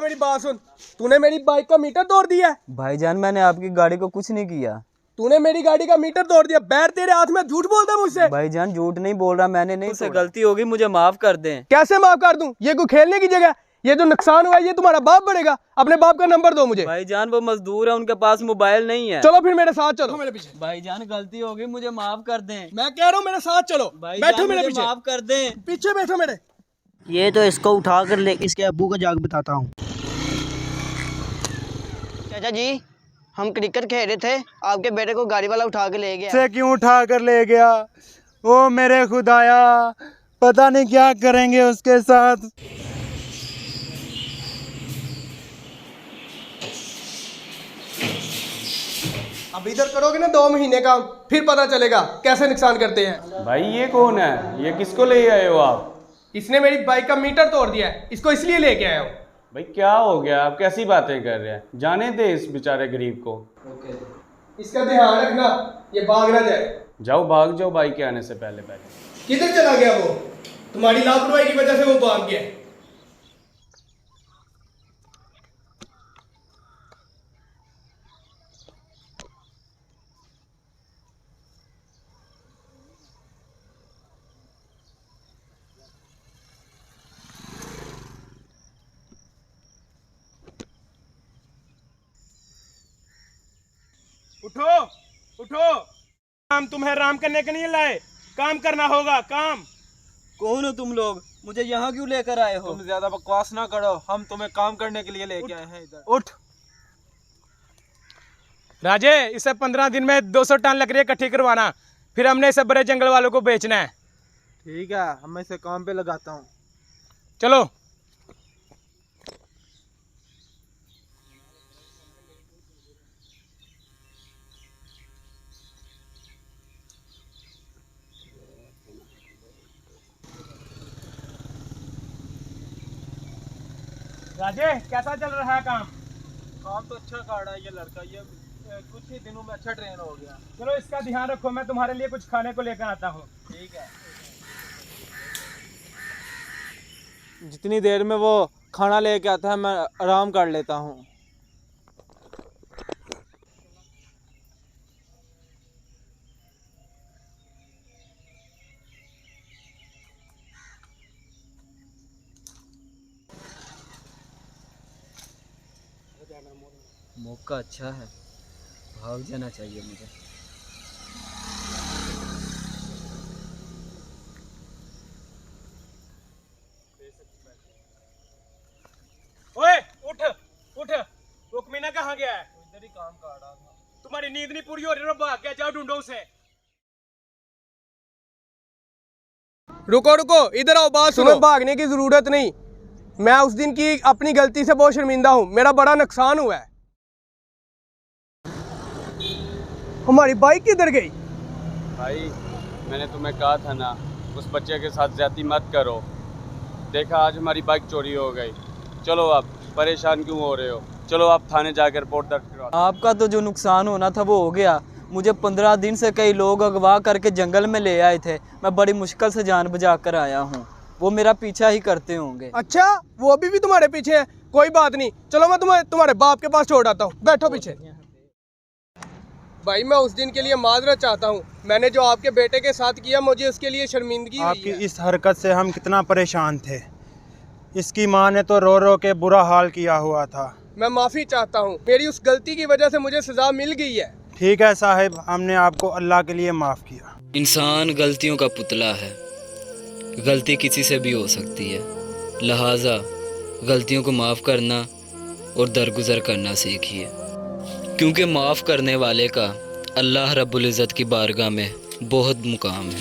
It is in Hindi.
मेरी बात सुन, तूने मेरी बाइक का मीटर तोड़ दिया है। भाईजान मैंने आपकी गाड़ी को कुछ नहीं किया। तूने मेरी गाड़ी का मीटर तोड़ दिया, बैर तेरे हाथ में, झूठ बोलता मुझसे। भाईजान झूठ नहीं बोल रहा, मैंने नहीं, मुझसे गलती होगी, मुझे माफ कर दें। कैसे माफ कर दूं? ये कोई खेलने की जगह? ये जो नुकसान हुआ है ये तुम्हारा बाप बढ़ेगा। अपने बाप का नंबर दो मुझे। भाईजान वो मजदूर है, उनके पास मोबाइल नहीं है। चलो फिर मेरे साथ चलो, मेरे पीछे। भाईजान गलती होगी, मुझे माफ कर दें। मैं कह रहा हूँ मेरे साथ चलो। बैठो मेरे पीछे, माफ कर दें। पीछे बैठो मेरे। ये तो इसको उठा कर ले इसके अब्बू को जाके बताता हूँ। चाचा जी, हम क्रिकेट खेल रहे थे, आपके बेटे को गाड़ी वाला उठा के ले गया। से क्यों उठा कर ले गया? ओ मेरे खुदाया, पता नहीं क्या करेंगे उसके साथ। अब इधर करोगे ना 2 महीने काम, फिर पता चलेगा कैसे नुकसान करते हैं। भाई ये कौन है? ये किसको ले आए हो आप? इसने मेरी बाइक का मीटर तोड़ दिया है, इसको इसलिए लेके आया हूँ। भाई क्या हो गया? आप कैसी बातें कर रहे हैं? जाने दे इस बेचारे गरीब को। इसका ध्यान रखना, ये भाग ना जाए। जाओ भाग जाओ बाइक के आने से पहले। किधर चला गया वो? तुम्हारी लापरवाही की वजह से वो भाग गया। उठो उठो, काम तुम्हें राम करने के नहीं लाए, काम करना होगा काम। कौन हो तुम लोग? मुझे यहाँ क्यों लेकर आए हो? तुम ज्यादा बकवास ना करो, हम तुम्हें काम करने के लिए लेके आए हैं इधर। उठ राजे, इसे 15 दिन में 200 टन लकड़ी इकट्ठी करवाना, फिर हमने इसे बड़े जंगल वालों को बेचना है। ठीक है, मैं इसे काम पे लगाता हूँ। चलो। राजे, कैसा चल रहा है काम? काम तो अच्छा कर रहा है ये लड़का, ये कुछ ही दिनों में अच्छा ट्रेन हो गया। चलो इसका ध्यान रखो, मैं तुम्हारे लिए कुछ खाने को लेकर आता हूँ। ठीक है। जितनी देर में वो खाना लेके आता है मैं आराम कर लेता हूँ। मौका अच्छा है, भाग जाना चाहिए मुझे। ओए उठ उठ, रुकमीना कहाँ गया है? इधर ही काम कर रहा था। तुम्हारी नींद नहीं पूरी हो रही, भाग गया, जाओ ढूंढो उसे। रुको रुको, इधर आओ, बात सुनो। भागने की जरूरत नहीं, मैं उस दिन की अपनी गलती से बहुत शर्मिंदा हूँ, मेरा बड़ा नुकसान हुआ है। हमारी बाइक किधर गई? भाई मैंने तुम्हें कहा था ना, उस बच्चे के साथ ज्यादती मत करो। देखा आज हमारी बाइक चोरी हो गई। चलो आप परेशान क्यों हो रहे हो? चलो आप थाने जाकर रिपोर्ट दर्ज करवा। आपका तो जो नुकसान होना था वो हो गया। मुझे 15 दिन से कई लोग अगवा करके जंगल में ले आए थे, मैं बड़ी मुश्किल से जान बचा कर आया हूँ। वो मेरा पीछा ही करते होंगे। अच्छा, वो अभी भी तुम्हारे पीछे है? कोई बात नहीं, चलो मैं तुम्हारे बाप के पास छोड़ आता हूँ, बैठो पीछे। भाई मैं उस दिन के लिए माजरत चाहता हूँ, मैंने जो आपके बेटे के साथ किया मुझे उसके लिए शर्मिंदगी हुई आपकी है। इस हरकत से हम कितना परेशान थे। इसकी माँ ने तो रो रो के बुरा हाल किया हुआ था। मैं माफ़ी चाहता हूँ, मेरी उस गलती की वजह से मुझे सज़ा मिल गई है। ठीक है साहिब, हमने आपको अल्लाह के लिए माफ़ किया। इंसान गलतियों का पुतला है, गलती किसी से भी हो सकती है, लिहाजा गलतियों को माफ़ करना और दरगुजर करना सीखिए, क्योंकि माफ़ करने वाले का अल्लाह रब्बुल इज़्ज़त की बारगाह में बहुत मुकाम है।